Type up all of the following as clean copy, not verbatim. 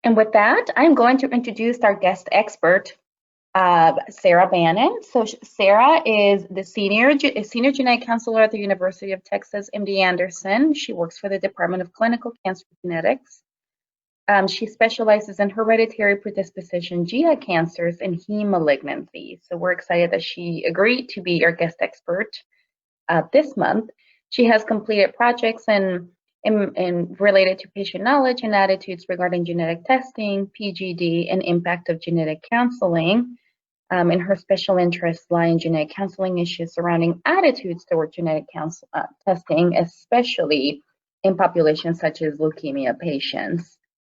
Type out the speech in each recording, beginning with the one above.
And with that, I'm going to introduce our guest expert, Sarah Bannon. So Sarah is the senior genetic counselor at the University of Texas MD Anderson. She works for the Department of Clinical Cancer Genetics. She specializes in hereditary predisposition GI cancers and heme malignancies. So we're excited that she agreed to be our guest expert this month. She has completed projects and related to patient knowledge and attitudes regarding genetic testing, PGD, and impact of genetic counseling. And her special interests lie in genetic counseling issues surrounding attitudes toward genetic testing, especially in populations such as leukemia patients.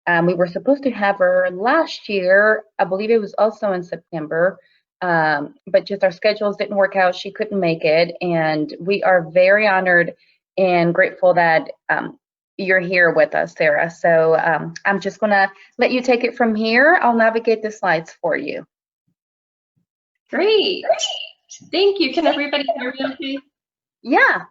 We were supposed to have her last year, I believe it was also in September, but just our schedules didn't work out. She couldn't make it, and we are very honored and grateful that you're here with us, Sarah. So I'm just gonna let you take it from here. I'll navigate the slides for you. Great. Thank you. Can everybody hear me okay? Yeah.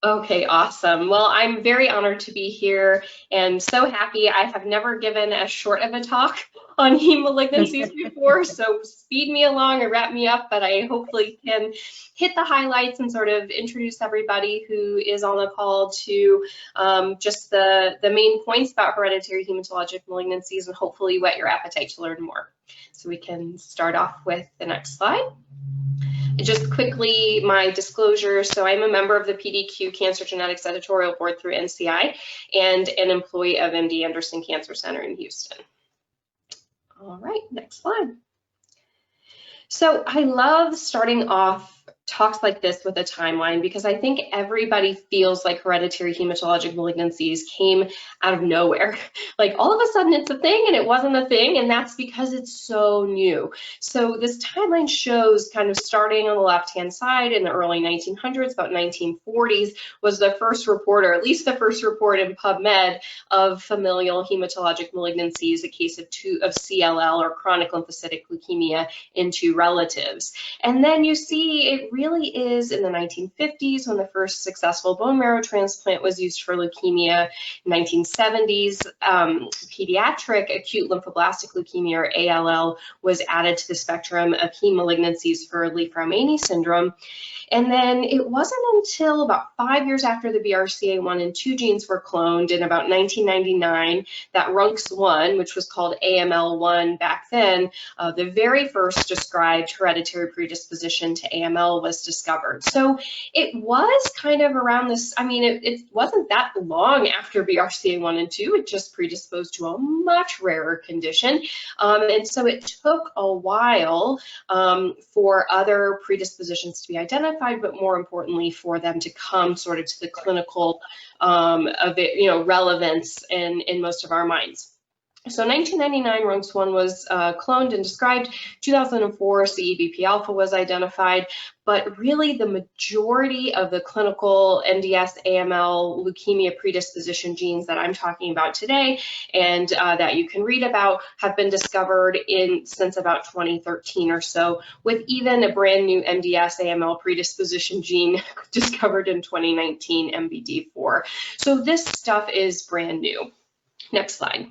Okay, awesome. Well, I'm very honored to be here and so happy. I have never given as short of a talk on heme malignancies before, so speed me along or wrap me up, but I hopefully can hit the highlights and sort of introduce everybody who is on the call to just the main points about hereditary hematologic malignancies and hopefully whet your appetite to learn more. So we can start off with the next slide. Just quickly, my disclosure. So I'm a member of the PDQ Cancer Genetics Editorial Board through NCI and an employee of MD Anderson Cancer Center in Houston. All right, next slide. So I love starting off talks like this with a timeline because I think everybody feels like hereditary hematologic malignancies came out of nowhere. Like all of a sudden it's a thing and it wasn't a thing, and that's because it's so new. So this timeline shows kind of starting on the left-hand side in the early 1900s, about 1940s was the first report, or at least the first report in PubMed of familial hematologic malignancies, a case of CLL or chronic lymphocytic leukemia in two relatives. And then you see it really is in the 1950s when the first successful bone marrow transplant was used for leukemia. 1970s, pediatric acute lymphoblastic leukemia, or ALL, was added to the spectrum of heme malignancies for Li-Fraumeni syndrome. And then it wasn't until about 5 years after the BRCA1 and 2 genes were cloned in about 1999 that RUNX1, which was called AML1 back then, the very first described hereditary predisposition to AML was discovered. So it was kind of around this, I mean, it wasn't that long after BRCA1 and 2, it just predisposed to a much rarer condition. And so it took a while for other predispositions to be identified, but more importantly for them to come sort of to the clinical relevance in most of our minds. So 1999, RUNX1 was cloned and described. 2004, CEBP alpha was identified, but really the majority of the clinical MDS, AML, leukemia predisposition genes that I'm talking about today and that you can read about have been discovered since about 2013 or so, with even a brand new MDS, AML predisposition gene discovered in 2019, MBD4. So this stuff is brand new. Next slide.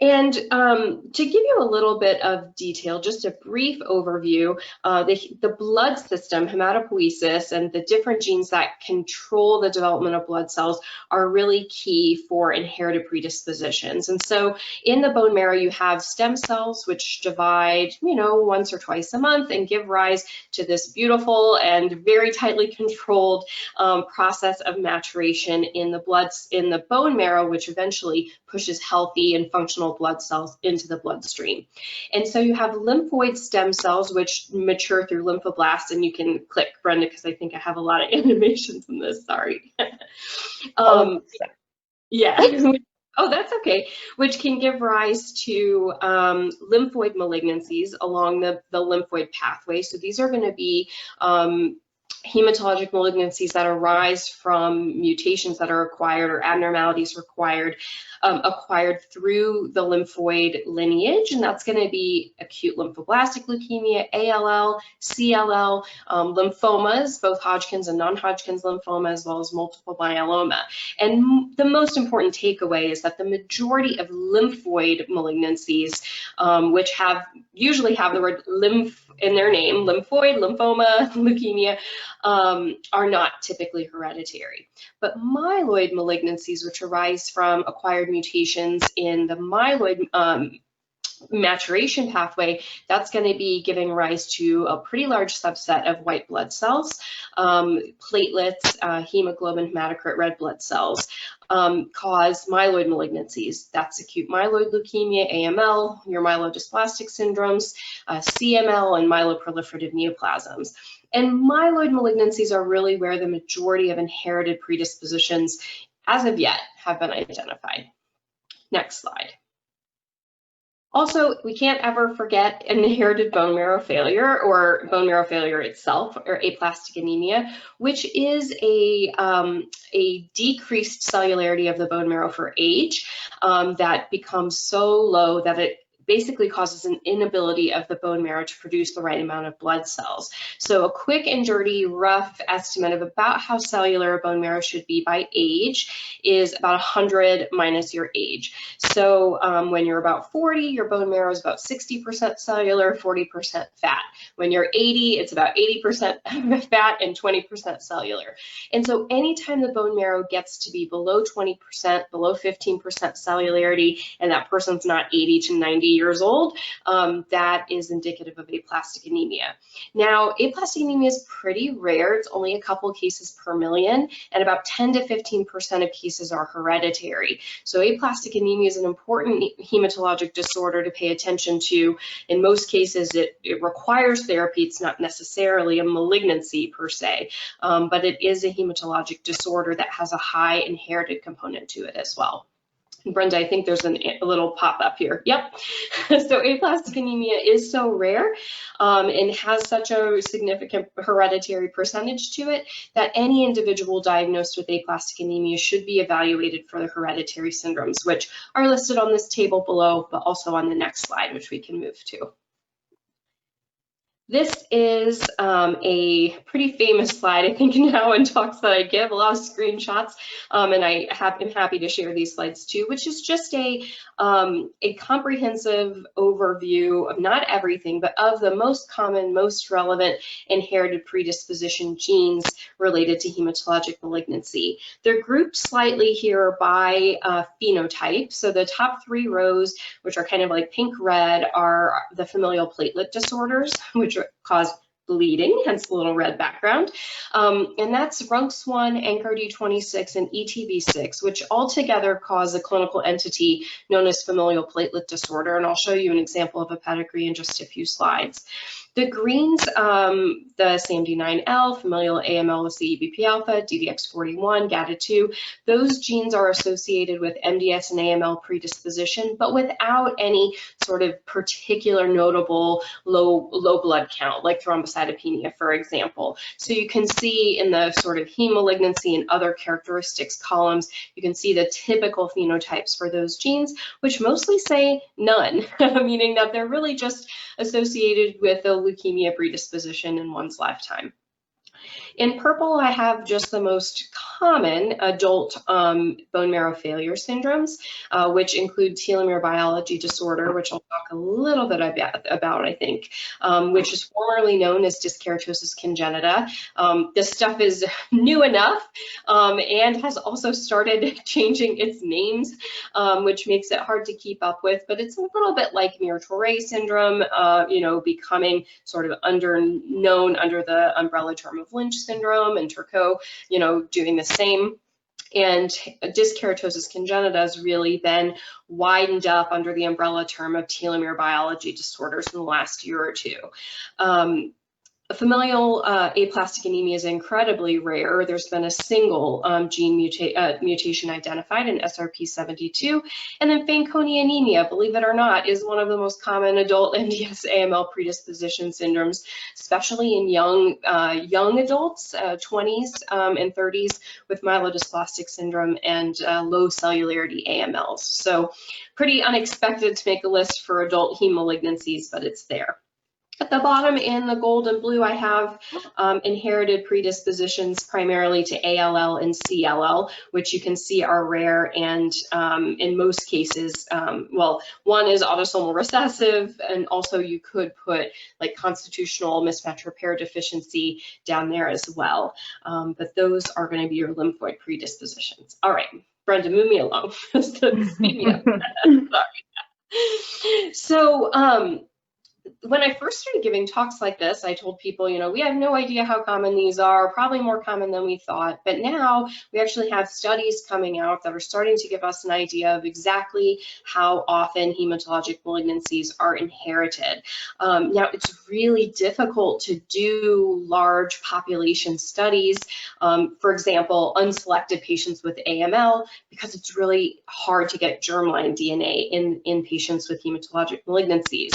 And to give you a little bit of detail, just a brief overview, the blood system, hematopoiesis, and the different genes that control the development of blood cells are really key for inherited predispositions. And so in the bone marrow, you have stem cells, which divide, once or twice a month and give rise to this beautiful and very tightly controlled process of maturation in the bone marrow, which eventually pushes healthy and functional blood cells into the bloodstream. And so you have lymphoid stem cells, which mature through lymphoblasts, and you can click, Brenda, because I think I have a lot of animations in this, sorry. Yeah. Oh, that's okay. Which can give rise to lymphoid malignancies along the lymphoid pathway. So these are going to be hematologic malignancies that arise from mutations that are acquired or abnormalities acquired through the lymphoid lineage, and that's going to be acute lymphoblastic leukemia, ALL, CLL, lymphomas, both Hodgkin's and non-Hodgkin's lymphoma, as well as multiple myeloma. And the most important takeaway is that the majority of lymphoid malignancies, which usually have the word lymph in their name, lymphoid, lymphoma, leukemia, are not typically hereditary. But myeloid malignancies, which arise from acquired mutations in the myeloid maturation pathway, that's going to be giving rise to a pretty large subset of white blood cells, platelets, hemoglobin, hematocrit, red blood cells, cause myeloid malignancies. That's acute myeloid leukemia, AML, your myelodysplastic syndromes, CML, and myeloproliferative neoplasms. And myeloid malignancies are really where the majority of inherited predispositions, as of yet, have been identified. Next slide. Also, we can't ever forget inherited bone marrow failure, or bone marrow failure itself, or aplastic anemia, which is a decreased cellularity of the bone marrow for age that becomes so low that it basically causes an inability of the bone marrow to produce the right amount of blood cells. So a quick and dirty, rough estimate of about how cellular a bone marrow should be by age is about 100 minus your age. So when you're about 40, your bone marrow is about 60% cellular, 40% fat. When you're 80, it's about 80% fat and 20% cellular. And so anytime the bone marrow gets to be below 20%, below 15% cellularity, and that person's not 80 to 90 years old, that is indicative of aplastic anemia. Now, aplastic anemia is pretty rare. It's only a couple cases per million, and about 10 to 15% of cases are hereditary. So aplastic anemia is an important hematologic disorder to pay attention to. In most cases, it requires therapy. It's not necessarily a malignancy per se, but it is a hematologic disorder that has a high inherited component to it as well. Brenda, I think there's a little pop-up here. Yep. So aplastic anemia is so rare and has such a significant hereditary percentage to it that any individual diagnosed with aplastic anemia should be evaluated for the hereditary syndromes, which are listed on this table below, but also on the next slide, which we can move to. This is a pretty famous slide, I think, now in talks that I give, a lot of screenshots, and I am happy to share these slides too, which is just a comprehensive overview of not everything, but of the most common, most relevant inherited predisposition genes related to hematologic malignancy. They're grouped slightly here by phenotype. So the top three rows, which are kind of like pink-red, are the familial platelet disorders, which cause bleeding, hence the little red background. And that's RUNX1, ANCRD26, and ETB6, which altogether cause a clinical entity known as familial platelet disorder. And I'll show you an example of a pedigree in just a few slides. The greens, the SAMD9L, familial AML with CEBP alpha, DDX41, GATA2, those genes are associated with MDS and AML predisposition, but without any sort of particular notable low blood count, like thrombocytopenia, for example. So you can see in the sort of heme malignancy and other characteristics columns, you can see the typical phenotypes for those genes, which mostly say none, meaning that they're really just associated with a leukemia predisposition in one's lifetime. In purple, I have just the most common adult bone marrow failure syndromes, which include telomere biology disorder, which I'll talk a little bit about, I think, which is formerly known as dyskeratosis congenita. This stuff is new enough and has also started changing its names, which makes it hard to keep up with, but it's a little bit like Muir-Torre syndrome, becoming sort of known under the umbrella term of Lynch syndrome, and Turcot, doing the same. And dyskeratosis congenita has really been widened up under the umbrella term of telomere biology disorders in the last year or two. Familial aplastic anemia is incredibly rare. There's been a single gene mutation identified in SRP72. And then Fanconi anemia, believe it or not, is one of the most common adult MDS AML predisposition syndromes, especially in young adults, 20s and 30s, with myelodysplastic syndrome and low cellularity AMLs. So pretty unexpected to make a list for adult heme malignancies, but it's there. At the bottom in the gold and blue, I have inherited predispositions primarily to ALL and CLL, which you can see are rare and in most cases, well, one is autosomal recessive, and also you could put like constitutional mismatch repair deficiency down there as well. But those are going to be your lymphoid predispositions. All right, Brenda, move me along. Speed me up. Sorry. So, when I first started giving talks like this, I told people, you know, we have no idea how common these are, probably more common than we thought. But now we actually have studies coming out that are starting to give us an idea of exactly how often hematologic malignancies are inherited. Now, it's really difficult to do large population studies, for example, unselected patients with AML, because it's really hard to get germline DNA in patients with hematologic malignancies.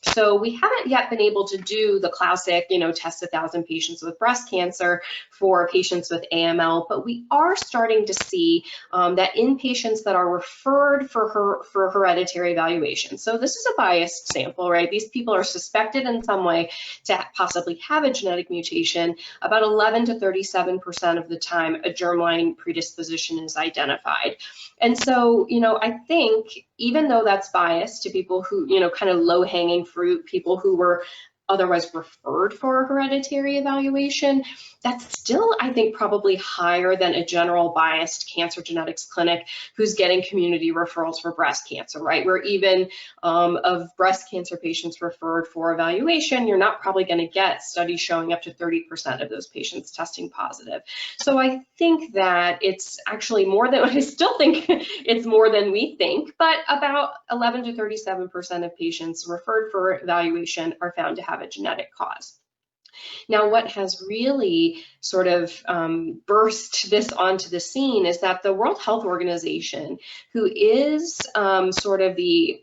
So we haven't yet been able to do the classic, you know, test 1,000 patients with breast cancer for patients with AML, but we are starting to see that in patients that are referred for hereditary evaluation. So this is a biased sample, right? These people are suspected in some way to possibly have a genetic mutation. About 11 to 37% of the time, a germline predisposition is identified. And so, you know, I think even though that's biased to people who, you know, kind of low-hanging fruit, people who were otherwise referred for a hereditary evaluation, that's still, I think, probably higher than a general biased cancer genetics clinic who's getting community referrals for breast cancer, right? Where even of breast cancer patients referred for evaluation, you're not probably going to get studies showing up to 30% of those patients testing positive. So I think that it's actually more than, I still think it's more than we think, but about 11 to 37% of patients referred for evaluation are found to have a genetic cause. Now, what has really sort of burst this onto the scene is that the World Health Organization, who is sort of the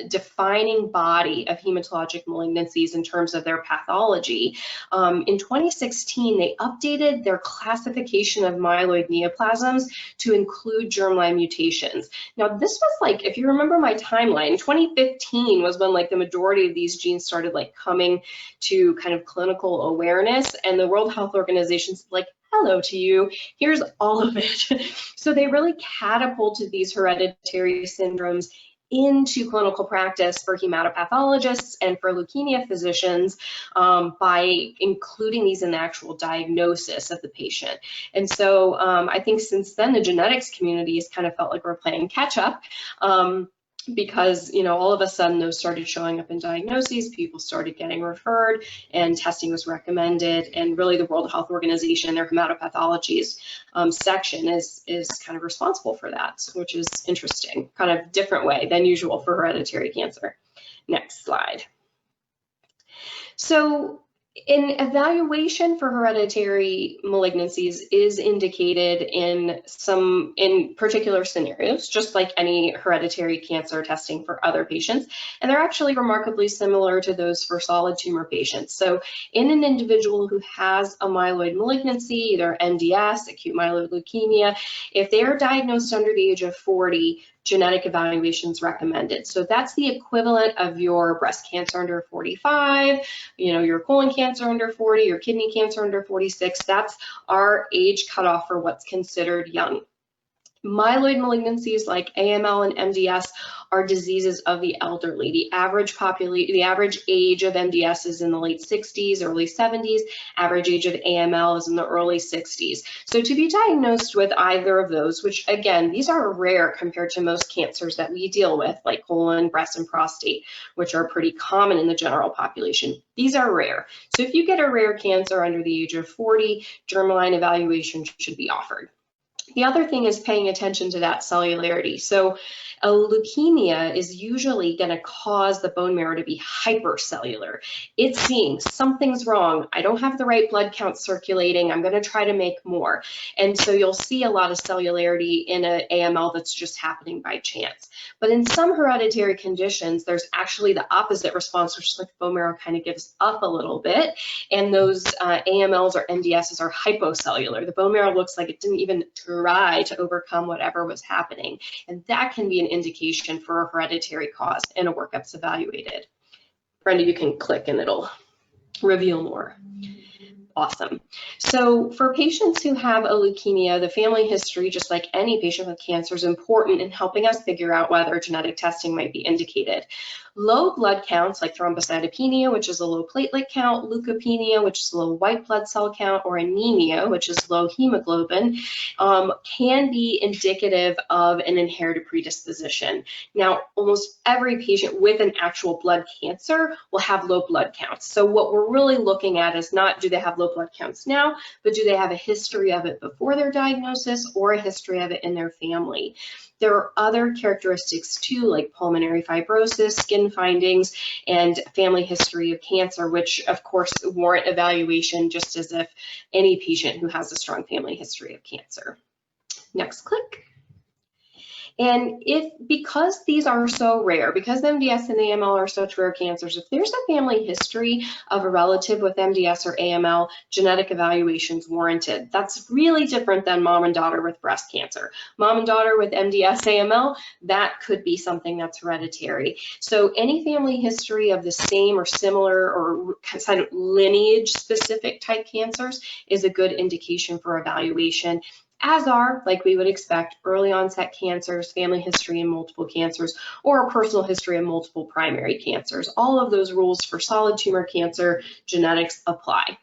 defining body of hematologic malignancies in terms of their pathology. In 2016, they updated their classification of myeloid neoplasms to include germline mutations. Now, this was like, if you remember my timeline, 2015 was when like the majority of these genes started like coming to kind of clinical awareness, and the World Health Organization's like, hello to you, here's all of it. So they really catapulted these hereditary syndromes into clinical practice for hematopathologists and for leukemia physicians by including these in the actual diagnosis of the patient. And so I think since then the genetics community has kind of felt like we're playing catch up. Because, you know, all of a sudden those started showing up in diagnoses, people started getting referred, and testing was recommended. And really the World Health Organization, their hematopathologies section is kind of responsible for that, which is interesting, kind of different way than usual for hereditary cancer. Next slide. So an evaluation for hereditary malignancies is indicated in particular scenarios, just like any hereditary cancer testing for other patients, and they're actually remarkably similar to those for solid tumor patients. So in an individual who has a myeloid malignancy, either MDS, acute myeloid leukemia, if they are diagnosed under the age of 40, genetic evaluations recommended. So that's the equivalent of your breast cancer under 45, you know, your colon cancer under 40, your kidney cancer under 46. That's our age cutoff for what's considered young. Myeloid malignancies like AML and MDS are diseases of the elderly. The average age of MDS is in the late 60s, early 70s. Average age of AML is in the early 60s. So to be diagnosed with either of those, which again, these are rare compared to most cancers that we deal with, like colon, breast, and prostate, which are pretty common in the general population. These are rare. So if you get a rare cancer under the age of 40, germline evaluation should be offered. The other thing is paying attention to that cellularity. So a leukemia is usually going to cause the bone marrow to be hypercellular. It's seeing something's wrong. I don't have the right blood count circulating. I'm going to try to make more. And so you'll see a lot of cellularity in an AML that's just happening by chance. But in some hereditary conditions, there's actually the opposite response, which is like the bone marrow kind of gives up a little bit. And those AMLs or MDSs are hypocellular. The bone marrow looks like it didn't even try to overcome whatever was happening. And that can be an indication for a hereditary cause, and a workup's evaluated. Brenda, you can click and it'll reveal more. Awesome. So for patients who have a leukemia, the family history, just like any patient with cancer, is important in helping us figure out whether genetic testing might be indicated. Low blood counts like thrombocytopenia, which is a low platelet count, leukopenia, which is a low white blood cell count, or anemia, which is low hemoglobin, can be indicative of an inherited predisposition. Now, almost every patient with an actual blood cancer will have low blood counts. So what we're really looking at is not do they have low blood counts now, but do they have a history of it before their diagnosis or a history of it in their family. There are other characteristics too, like pulmonary fibrosis, skin findings, and family history of cancer, which of course warrant evaluation just as if any patient who has a strong family history of cancer. Next click. And because these are so rare, because MDS and AML are such rare cancers, if there's a family history of a relative with MDS or AML, genetic evaluation is warranted. That's really different than mom and daughter with breast cancer. Mom and daughter with MDS, AML, that could be something that's hereditary. So any family history of the same or similar or kind of lineage specific type cancers is a good indication for evaluation, as are, like we would expect, early onset cancers, family history in multiple cancers, or a personal history of multiple primary cancers. All of those rules for solid tumor cancer genetics apply.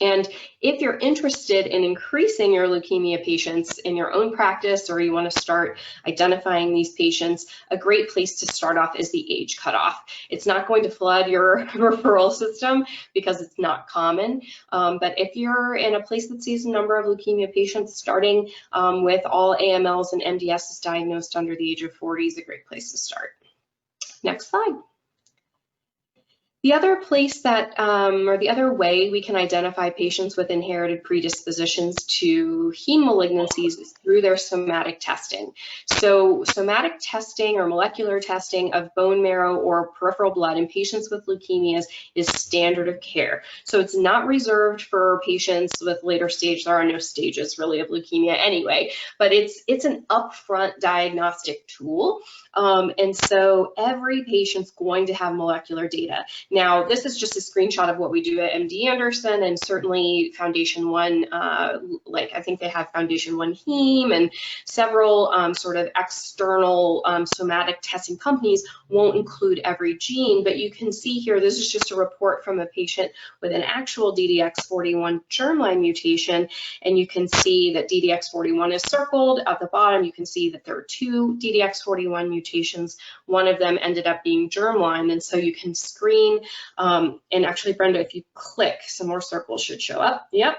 And if you're interested in increasing your leukemia patients in your own practice, or you want to start identifying these patients, a great place to start off is the age cutoff. It's not going to flood your referral system because it's not common. But if you're in a place that sees a number of leukemia patients, starting with all AMLs and MDSs diagnosed under the age of 40 is a great place to start. Next slide. The other place that, or the other way we can identify patients with inherited predispositions to heme malignancies is through their somatic testing. So somatic testing or molecular testing of bone marrow or peripheral blood in patients with leukemias is standard of care. So it's not reserved for patients with later stage. There are no stages really of leukemia anyway, but it's an upfront diagnostic tool. And so every patient's going to have molecular data. Now, this is just a screenshot of what we do at MD Anderson, and certainly Foundation One, like I think they have Foundation One Heme, and several sort of external somatic testing companies won't include every gene, but you can see here, this is just a report from a patient with an actual DDX41 germline mutation, and you can see that DDX41 is circled. At the bottom, you can see that there are 2 DDX41 mutations. One of them ended up being germline, and so you can screen, and actually, Brenda, if you click, some more circles should show up. Yep.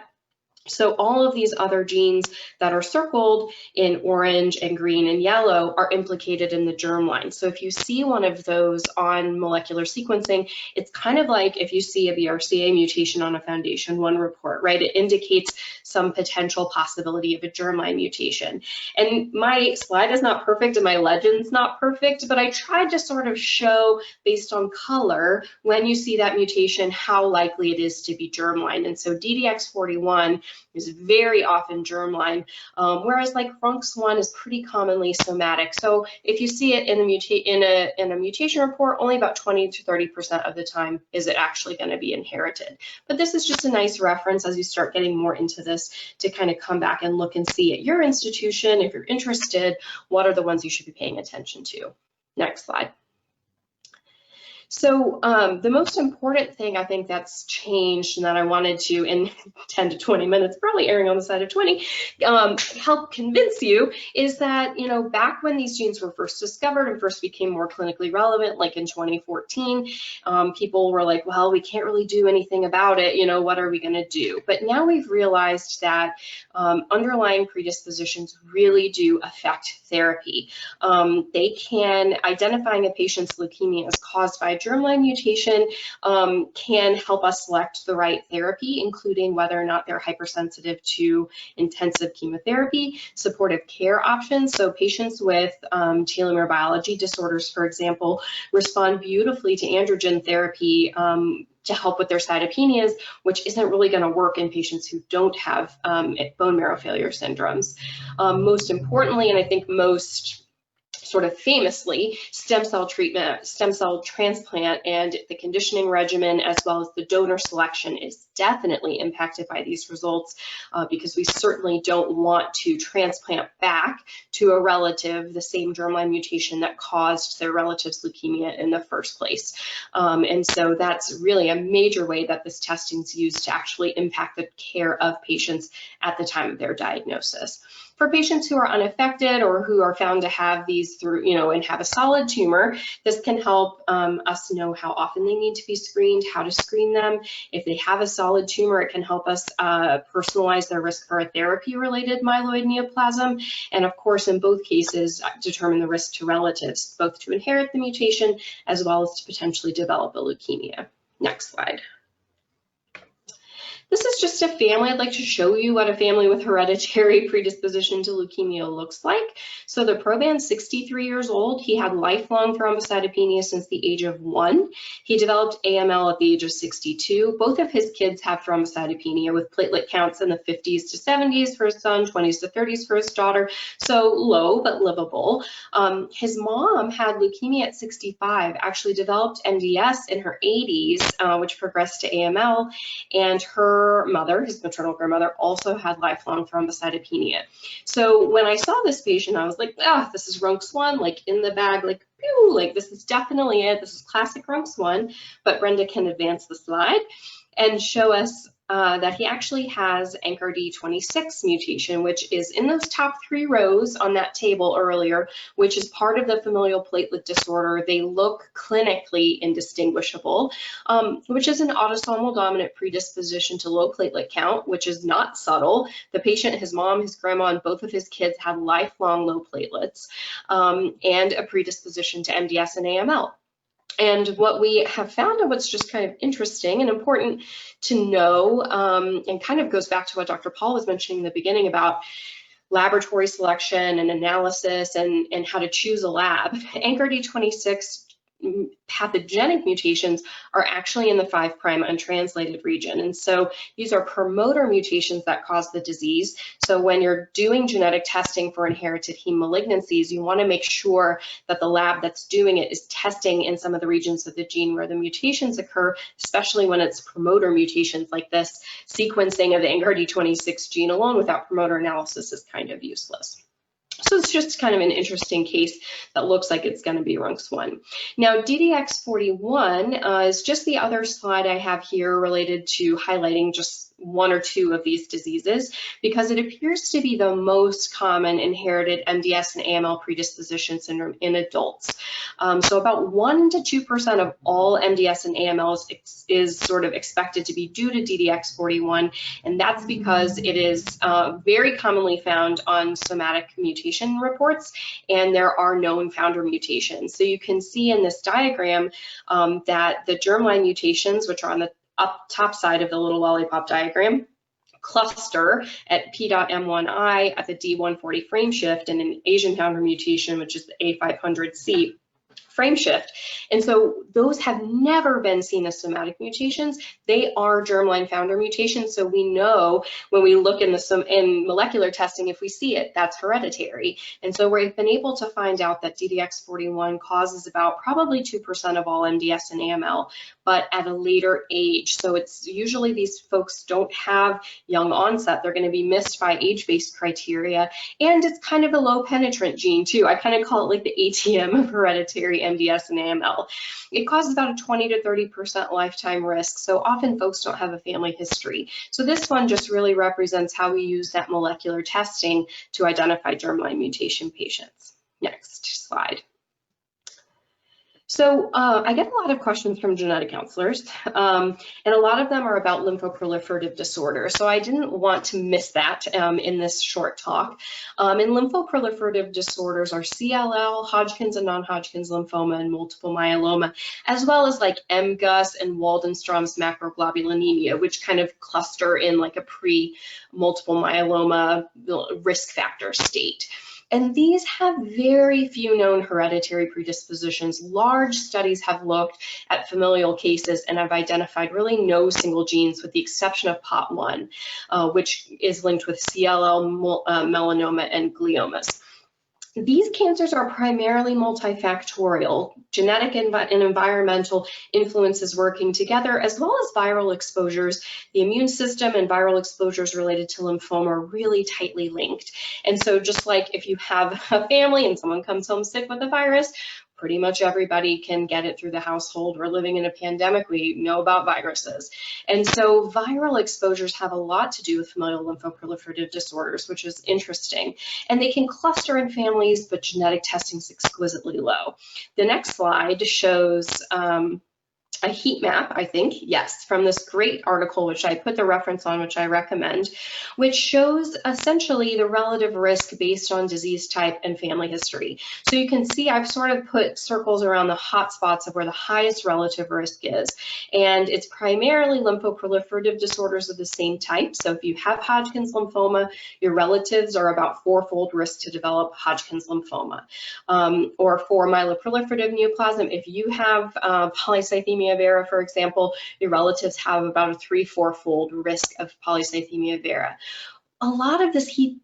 So all of these other genes that are circled in orange and green and yellow are implicated in the germline. So if you see one of those on molecular sequencing, it's kind of like if you see a BRCA mutation on a Foundation One report, right? It indicates some potential possibility of a germline mutation. And my slide is not perfect and my legend's not perfect, but I tried to sort of show based on color, when you see that mutation, how likely it is to be germline. And so DDX41 is very often germline, whereas like RUNX1 is pretty commonly somatic. So if you see it in a mutation report, only about 20 to 30% of the time is it actually going to be inherited. But this is just a nice reference as you start getting more into this to kind of come back and look and see at your institution, if you're interested, what are the ones you should be paying attention to. Next slide. So the most important thing I think that's changed and that I wanted to, in 10 to 20 minutes, probably erring on the side of 20, help convince you is that, you know, back when these genes were first discovered and first became more clinically relevant, like in 2014, people were like, well, we can't really do anything about it. You know, what are we going to do? But now we've realized that underlying predispositions really do affect therapy. They can, identifying a patient's leukemia as caused by a germline mutation can help us select the right therapy, including whether or not they're hypersensitive to intensive chemotherapy, supportive care options. So patients with telomere biology disorders, for example, respond beautifully to androgen therapy to help with their cytopenias, which isn't really going to work in patients who don't have bone marrow failure syndromes. Most importantly, and I think most sort of famously, stem cell treatment, stem cell transplant, and the conditioning regimen, as well as the donor selection, is definitely impacted by these results because we certainly don't want to transplant back to a relative the same germline mutation that caused their relative's leukemia in the first place. And so that's really a major way that this testing is used to actually impact the care of patients at the time of their diagnosis. For patients who are unaffected or who are found to have these through, you know, and have a solid tumor, this can help us know how often they need to be screened, how to screen them. If they have a solid tumor, it can help us personalize their risk for a therapy-related myeloid neoplasm. And of course, in both cases, determine the risk to relatives, both to inherit the mutation as well as to potentially develop a leukemia. Next slide. This is just a family. I'd like to show you what a family with hereditary predisposition to leukemia looks like. So the proband's 63 years old. He had lifelong thrombocytopenia since the age of 1. He developed AML at the age of 62. Both of his kids have thrombocytopenia with platelet counts in the 50s to 70s for his son, 20s to 30s for his daughter. So low, but livable. His mom had leukemia at 65, actually developed MDS in her 80s, which progressed to AML, and her mother, his maternal grandmother, also had lifelong thrombocytopenia. So when I saw this patient, I was like, this is RUNX1, like in the bag, like, pew, like this is definitely it. This is classic RUNX1, but Brenda can advance the slide and show us that he actually has ICARE 26 mutation, which is in those top 3 rows on that table earlier, which is part of the familial platelet disorder. They look clinically indistinguishable, which is an autosomal dominant predisposition to low platelet count, which is not subtle. The patient, his mom, his grandma, and both of his kids had lifelong low platelets and a predisposition to MDS and AML. And what we have found, and what's just kind of interesting and important to know, and kind of goes back to what Dr. Paul was mentioning in the beginning about laboratory selection and analysis and how to choose a lab. ICARE 26 pathogenic mutations are actually in the 5' untranslated region. And so these are promoter mutations that cause the disease. So when you're doing genetic testing for inherited heme malignancies, you want to make sure that the lab that's doing it is testing in some of the regions of the gene where the mutations occur, especially when it's promoter mutations like this. Sequencing of the ICARE 26 gene alone without promoter analysis is kind of useless. So it's just kind of an interesting case that looks like it's going to be RUNX1. Now, DDX41 is just the other slide I have here related to highlighting just 1 or 2 of these diseases, because it appears to be the most common inherited MDS and AML predisposition syndrome in adults. So about 1 to 2% of all MDS and AML is sort of expected to be due to DDX41, and that's because it is very commonly found on somatic mutation reports, and there are known founder mutations. So you can see in this diagram that the germline mutations, which are on the top side of the little lollipop diagram, cluster at P.M1I at the D140 frame shift and an Asian founder mutation, which is the A500C frame shift. And so those have never been seen as somatic mutations. They are germline founder mutations. So we know when we look in molecular testing, if we see it, that's hereditary. And so we've been able to find out that DDX41 causes about probably 2% of all MDS and AML, but at a later age. So it's usually these folks don't have young onset. They're going to be missed by age-based criteria. And it's kind of a low penetrant gene too. I kind of call it like the ATM of hereditary MDS and AML. It causes about a 20 to 30% lifetime risk. So often folks don't have a family history. So this one just really represents how we use that molecular testing to identify germline mutation patients. Next slide. So I get a lot of questions from genetic counselors, and a lot of them are about lymphoproliferative disorders. So I didn't want to miss that in this short talk. And lymphoproliferative disorders are CLL, Hodgkin's and non-Hodgkin's lymphoma, and multiple myeloma, as well as like MGUS and Waldenstrom's macroglobulinemia, which kind of cluster in like a pre-multiple myeloma risk factor state. And these have very few known hereditary predispositions. Large studies have looked at familial cases and have identified really no single genes with the exception of POT1, which is linked with CLL, melanoma, and gliomas. These cancers are primarily multifactorial, genetic and environmental influences working together, as well as viral exposures. The immune system and viral exposures related to lymphoma are really tightly linked. And so just like if you have a family and someone comes home sick with a virus, pretty much everybody can get it through the household. We're living in a pandemic. We know about viruses. And so viral exposures have a lot to do with familial lymphoproliferative disorders, which is interesting. And they can cluster in families, but genetic testing is exquisitely low. The next slide shows a heat map, I think, yes, from this great article, which I put the reference on, which I recommend, which shows essentially the relative risk based on disease type and family history. So you can see I've sort of put circles around the hot spots of where the highest relative risk is. And it's primarily lymphoproliferative disorders of the same type. So if you have Hodgkin's lymphoma, your relatives are about 4-fold risk to develop Hodgkin's lymphoma. Or for myeloproliferative neoplasm, if you have polycythemia vera, for example, your relatives have about a 3-4-fold risk of polycythemia vera. A lot of this heat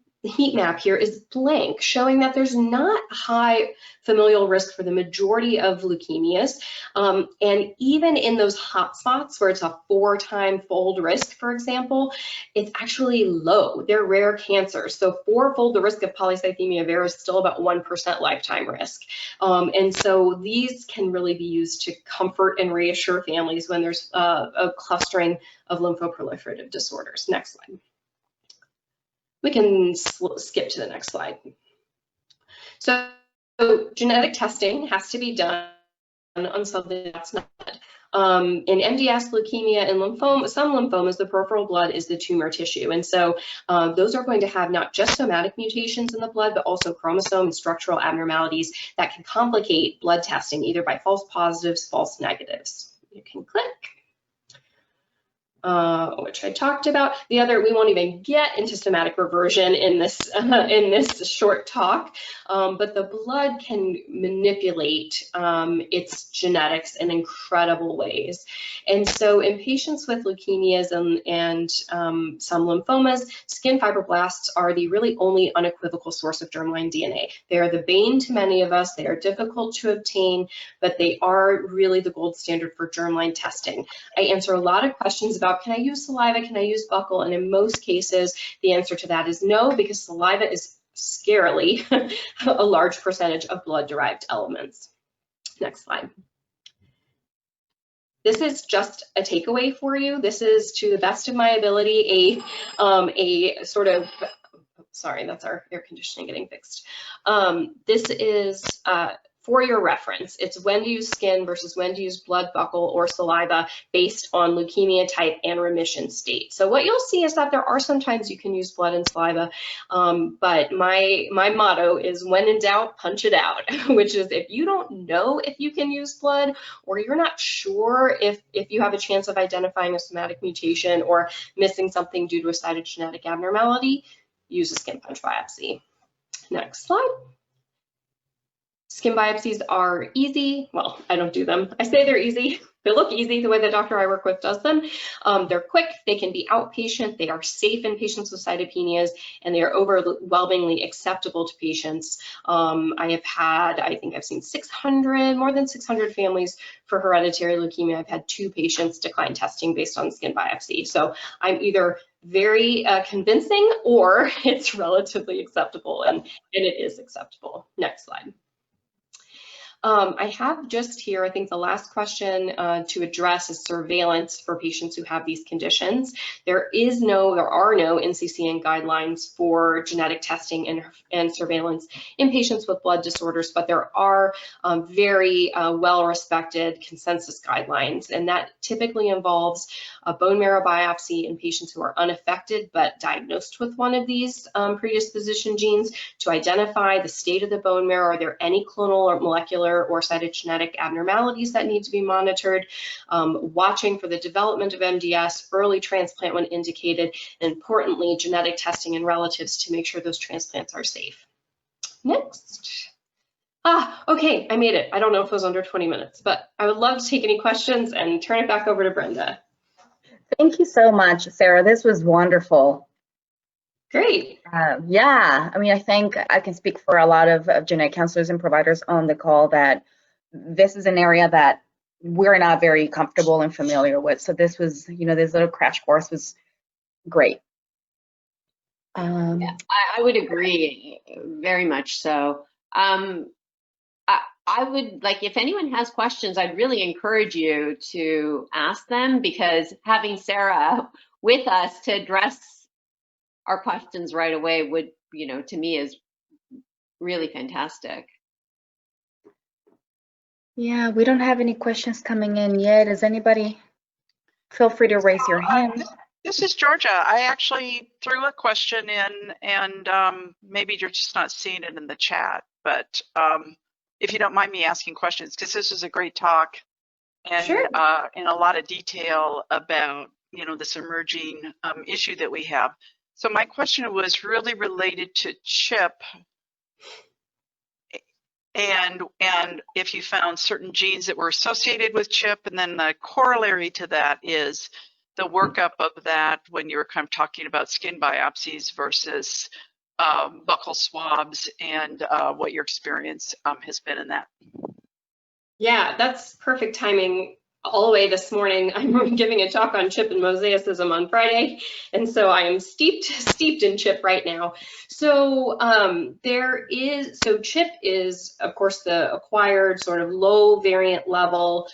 map here is blank, showing that there's not high familial risk for the majority of leukemias. And even in those hot spots where it's a 4-time-fold risk, for example, it's actually low. They're rare cancers. So 4-fold the risk of polycythemia vera is still about 1% lifetime risk. And so these can really be used to comfort and reassure families when there's a clustering of lymphoproliferative disorders. Next slide. We can skip to the next slide. So genetic testing has to be done on something that's not. In MDS, leukemia, and lymphoma, some lymphomas, the peripheral blood is the tumor tissue. And so those are going to have not just somatic mutations in the blood, but also chromosome and structural abnormalities that can complicate blood testing, either by false positives, false negatives. You can click. Which I talked about. The other, we won't even get into somatic reversion in this short talk, but the blood can manipulate its genetics in incredible ways. And so in patients with leukemias and some lymphomas, skin fibroblasts are the really only unequivocal source of germline DNA. They are the bane to many of us. They are difficult to obtain, but they are really the gold standard for germline testing. I answer a lot of questions about, can I use saliva, can I use buccal? And in most cases, the answer to that is no, because saliva is scarily a large percentage of blood-derived elements. Next slide. This is just a takeaway for you. This is, to the best of my ability, a sort of, sorry, that's our air conditioning getting fixed. This is for your reference. It's when to use skin versus when to use blood, buccal, or saliva based on leukemia type and remission state. So what you'll see is that there are some times you can use blood and saliva, but my motto is, when in doubt, punch it out, which is, if you don't know if you can use blood, or you're not sure if you have a chance of identifying a somatic mutation or missing something due to a cytogenetic abnormality, use a skin punch biopsy. Next slide. Skin biopsies are easy. Well, I don't do them. I say they're easy. They look easy the way the doctor I work with does them. They're quick. They can be outpatient. They are safe in patients with cytopenias, and they are overwhelmingly acceptable to patients. I have had, I think I've seen more than 600 families for hereditary leukemia. I've had 2 patients decline testing based on skin biopsy. So I'm either very convincing or it's relatively acceptable, and it is acceptable. Next slide. I have just here, I think the last question to address is surveillance for patients who have these conditions. There are no NCCN guidelines for genetic testing and surveillance in patients with blood disorders, but there are very well-respected consensus guidelines, and that typically involves a bone marrow biopsy in patients who are unaffected but diagnosed with one of these predisposition genes to identify the state of the bone marrow. Are there any clonal or molecular or cytogenetic abnormalities that need to be monitored, watching for the development of MDS, early transplant when indicated, and importantly, genetic testing in relatives to make sure those transplants are safe. Next. Okay, I made it. I don't know if it was under 20 minutes, but I would love to take any questions and turn it back over to Brenda. Thank you so much, Sarah. This was wonderful. Great. Yeah, I mean, I think I can speak for a lot of genetic counselors and providers on the call that this is an area that we're not very comfortable and familiar with. So this was, this little crash course was great. Yeah, I would agree, very much so. I would, like, if anyone has questions, I'd really encourage you to ask them, because having Sarah with us to address our questions right away would, to me, is really fantastic. Yeah, we don't have any questions coming in yet. Does anybody? Feel free to raise your hand. This is Georgia. I actually threw a question in, and maybe you're just not seeing it in the chat, but if you don't mind me asking questions, because this is a great talk, and Sure. In a lot of detail about this emerging issue that we have. So my question was really related to CHIP, and if you found certain genes that were associated with CHIP, and then the corollary to that is the workup of that when you were kind of talking about skin biopsies versus buccal swabs, and what your experience has been in that. Yeah, that's perfect timing. All the way this morning, I'm giving a talk on CHIP and mosaicism on Friday, and so I am steeped in CHIP right now. So CHIP is, of course, the acquired sort of low variant level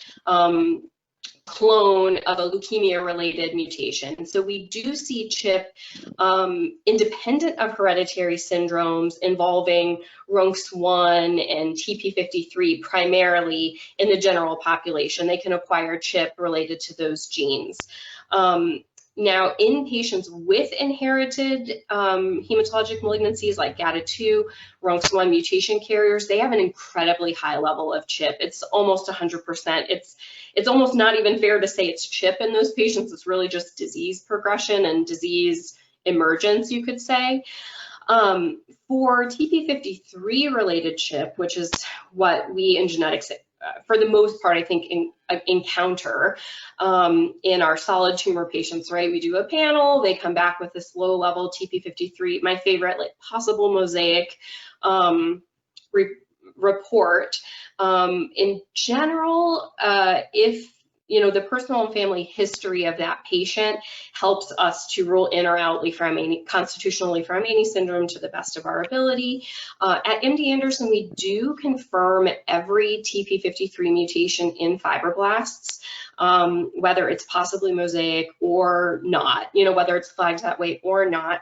clone of a leukemia-related mutation. So we do see CHIP independent of hereditary syndromes involving RUNX1 and TP53 primarily in the general population. They can acquire CHIP related to those genes. Now, in patients with inherited hematologic malignancies like GATA2, RUNX1 mutation carriers, they have an incredibly high level of CHIP. It's almost 100%. It's almost not even fair to say it's CHIP in those patients. It's really just disease progression and disease emergence, you could say. For TP53 related CHIP, which is what we in genetics for the most part, I think, encounter in our solid tumor patients, right? We do a panel, they come back with this low level TP53, my favorite, like possible mosaic report. In general, if the personal and family history of that patient helps us to rule in or out constitutional Li-Fraumeni syndrome to the best of our ability. At MD Anderson, we do confirm every TP53 mutation in fibroblasts, whether it's possibly mosaic or not, whether it's flagged that way or not,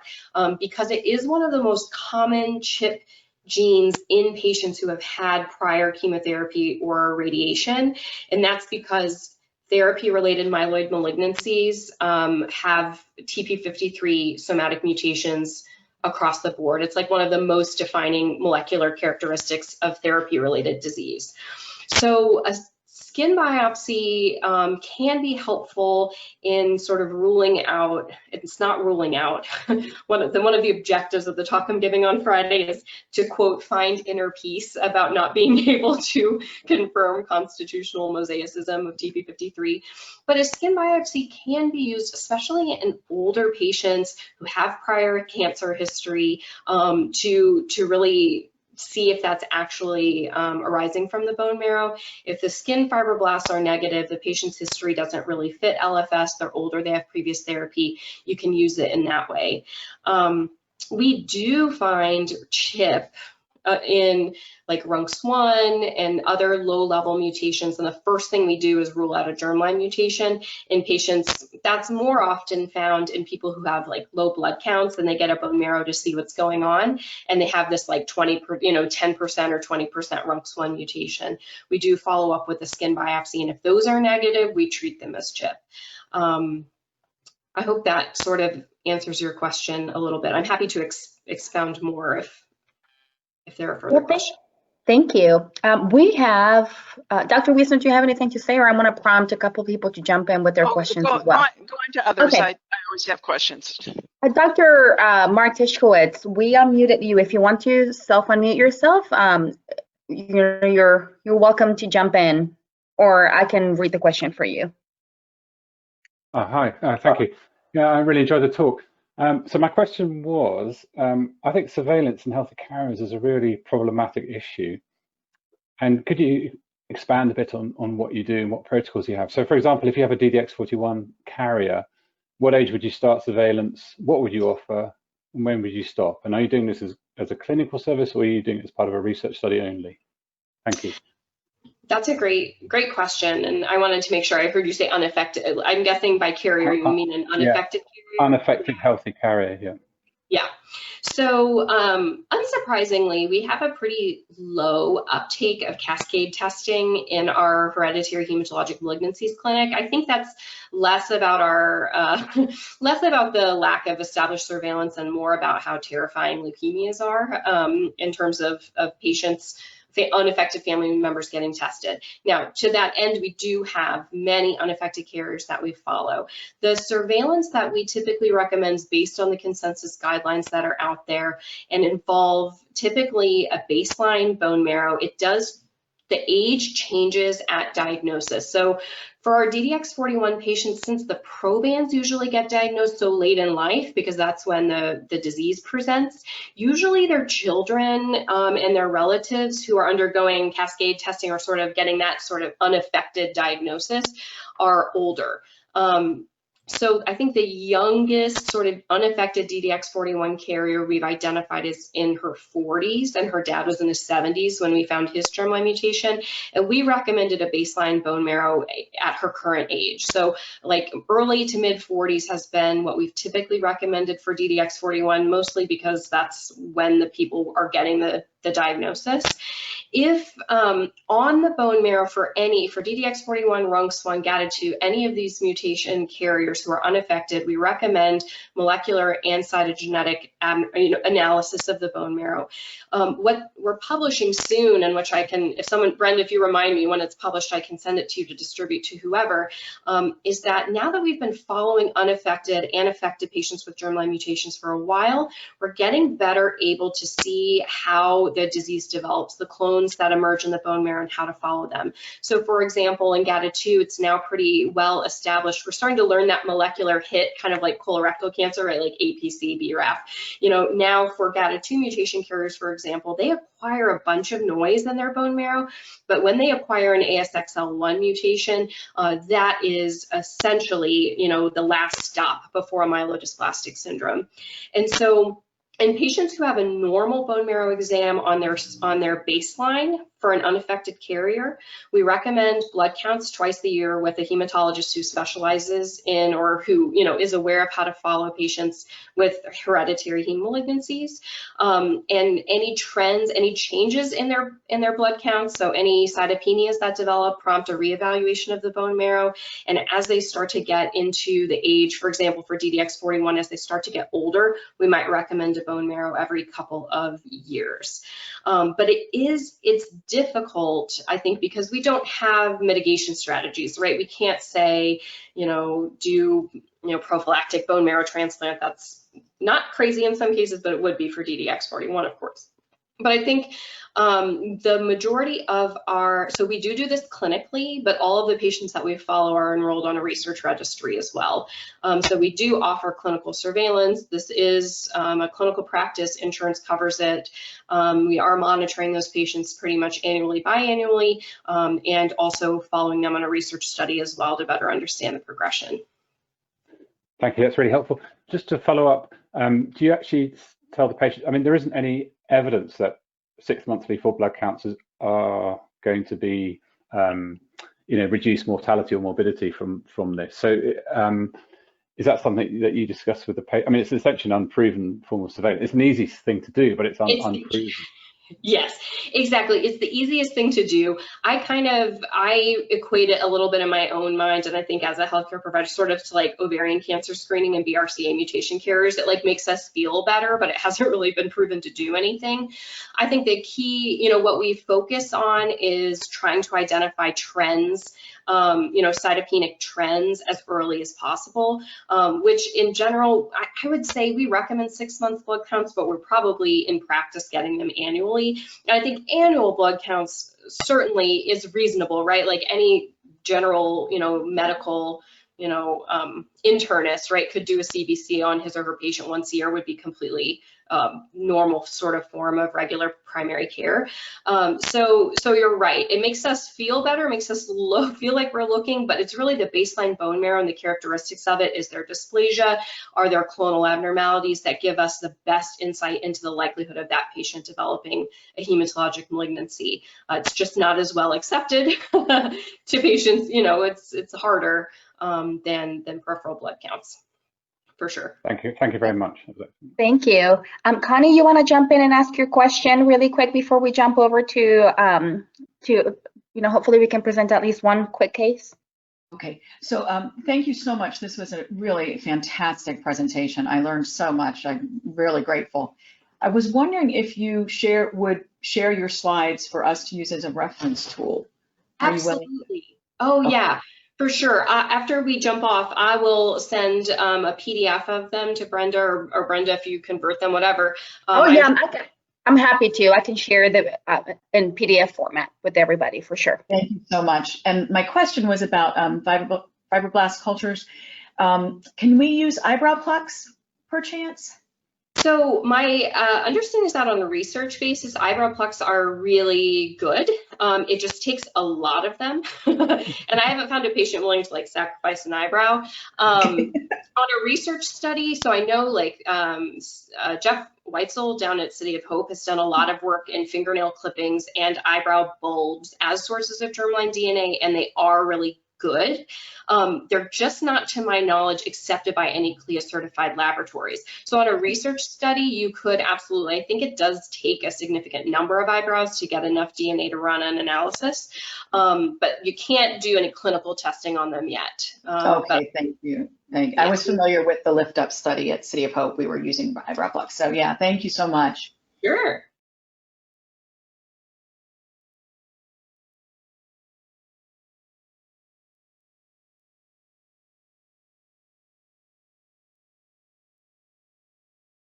because it is one of the most common CHIP genes in patients who have had prior chemotherapy or radiation, and that's because therapy-related myeloid malignancies have TP53 somatic mutations across the board. It's like one of the most defining molecular characteristics of therapy-related disease. So a skin biopsy can be helpful in sort of ruling out, it's not ruling out, one of the objectives of the talk I'm giving on Friday is to quote, find inner peace about not being able to confirm constitutional mosaicism of TP53. But a skin biopsy can be used, especially in older patients who have prior cancer history, to really see if that's actually arising from the bone marrow. If the skin fibroblasts are negative, the patient's history doesn't really fit LFS, they're older, they have previous therapy, you can use it in that way. We do find CHIP in like RUNX1 and other low-level mutations, and the first thing we do is rule out a germline mutation in patients. That's more often found in people who have like low blood counts, and they get a bone marrow to see what's going on, and they have this like 10% or 20% RUNX1 mutation. We do follow up with a skin biopsy, and if those are negative, we treat them as CHIP. I hope that sort of answers your question a little bit. I'm happy to expound more if there are further questions. Thank you. We have, Dr. Wiesner, do you have anything to say, or I'm going to prompt a couple people to jump in with their questions as well? Go into others. Okay. I always have questions. Dr. Mark Tischkowitz, we unmuted you. If you want to self-unmute yourself, you're welcome to jump in, or I can read the question for you. Hi, thank you. Yeah, I really enjoyed the talk. So my question was, I think surveillance in healthy carriers is a really problematic issue. And could you expand a bit on what you do and what protocols you have? So for example, if you have a DDX41 carrier, what age would you start surveillance? What would you offer? And when would you stop? And are you doing this as a clinical service, or are you doing it as part of a research study only? Thank you. That's a great question, and I wanted to make sure I heard you say unaffected. I'm guessing by carrier you mean an unaffected carrier? Unaffected healthy carrier, yeah. Yeah. So unsurprisingly, we have a pretty low uptake of cascade testing in our hereditary hematologic malignancies clinic. I think that's less about less about the lack of established surveillance and more about how terrifying leukemias are in terms of patients, unaffected family members getting tested. Now, to that end, we do have many unaffected carriers that we follow. The surveillance that we typically recommend is based on the consensus guidelines that are out there and involve typically a baseline bone marrow. The age changes at diagnosis. So for our DDX41 patients, since the probands usually get diagnosed so late in life, because that's when the disease presents, usually their children and their relatives who are undergoing cascade testing or sort of getting that sort of unaffected diagnosis are older. So I think the youngest sort of unaffected DDX41 carrier we've identified is in her 40s, and her dad was in his 70s when we found his germline mutation, and we recommended a baseline bone marrow at her current age. So like early to mid 40s has been what we've typically recommended for DDX41, mostly because that's when the people are getting the diagnosis. If on the bone marrow for DDX41, RUNX1, GATA2, any of these mutation carriers who are unaffected, we recommend molecular and cytogenetic analysis of the bone marrow. What we're publishing soon, and which I can, Brenda, if you remind me when it's published, I can send it to you to distribute to whoever, is that now that we've been following unaffected and affected patients with germline mutations for a while, we're getting better able to see how the disease develops, the clones that emerge in the bone marrow, and how to follow them. So for example, in GATA2, it's now pretty well established. We're starting to learn that molecular hit, kind of like colorectal cancer, right? Like APC, BRAF. Now for GATA2 mutation carriers, for example, they acquire a bunch of noise in their bone marrow, but when they acquire an ASXL1 mutation, that is essentially, the last stop before a myelodysplastic syndrome. And so in patients who have a normal bone marrow exam on their baseline for an unaffected carrier, we recommend blood counts twice a year with a hematologist who specializes in or who is aware of how to follow patients with hereditary heme malignancies, and any trends, any changes in their blood counts, so any cytopenias that develop prompt a reevaluation of the bone marrow. And as they start to get into the age, for example, for DDX41, as they start to get older, we might recommend a bone marrow every couple of years. But it's difficult, I think, because we don't have mitigation strategies, right? We can't say, do, prophylactic bone marrow transplant. That's not crazy in some cases, but it would be for DDX41, of course. But I think the majority of so we do this clinically, but all of the patients that we follow are enrolled on a research registry as well. So we do offer clinical surveillance. This is a clinical practice. Insurance covers it. We are monitoring those patients pretty much annually, biannually, and also following them on a research study as well to better understand the progression. Thank you, that's really helpful. Just to follow up, do you actually tell the patient, I mean, there isn't any evidence that 6 monthly full blood counts are going to be, reduce mortality or morbidity from this. So is that something that you discuss with the patient? I mean, it's essentially an unproven form of surveillance. It's an easy thing to do, but it's unproven. Yes, exactly. It's the easiest thing to do. I equate it a little bit in my own mind, and I think as a healthcare provider, sort of to like ovarian cancer screening and BRCA mutation carriers. It like makes us feel better, but it hasn't really been proven to do anything. I think the key, what we focus on is trying to identify trends, cytopenic trends as early as possible, which in general, I would say we recommend 6 month blood counts, but we're probably in practice getting them annually. And I think annual blood counts certainly is reasonable, right? Like any general, medical, internist, right, could do a CBC on his or her patient once a year, would be completely normal sort of form of regular primary care. So you're right. It makes us feel better, makes us feel like we're looking, but it's really the baseline bone marrow and the characteristics of it. Is there dysplasia? Are there clonal abnormalities that give us the best insight into the likelihood of that patient developing a hematologic malignancy? It's just not as well accepted to patients. It's harder than peripheral blood counts. For sure. Thank you very much. Thank you. Connie, you want to jump in and ask your question really quick before we jump over to hopefully we can present at least one quick case. Okay, so thank you so much. This was a really fantastic presentation. I learned so much. I'm really grateful. I was wondering if you would share your slides for us to use as a reference tool. Absolutely. Oh, okay. Yeah. For sure. After we jump off, I will send a PDF of them to Brenda or Brenda, if you convert them, whatever. I'm happy to. I can share them in PDF format with everybody for sure. Thank you so much. And my question was about fibroblast cultures. Can we use eyebrow plucks perchance? So my understanding is that on a research basis, eyebrow plucks are really good. It just takes a lot of them. And I haven't found a patient willing to like sacrifice an eyebrow. On a research study, so I know like Jeff Weitzel down at City of Hope has done a lot of work in fingernail clippings and eyebrow bulbs as sources of germline DNA, and they are really good. They're just not, to my knowledge, accepted by any CLIA certified laboratories. So on a research study, you could absolutely, I think it does take a significant number of eyebrows to get enough DNA to run an analysis, but you can't do any clinical testing on them yet. Okay, thank you. I was familiar with the Lift Up study at City of Hope. We were using eyebrow plucks. So yeah, thank you so much. Sure.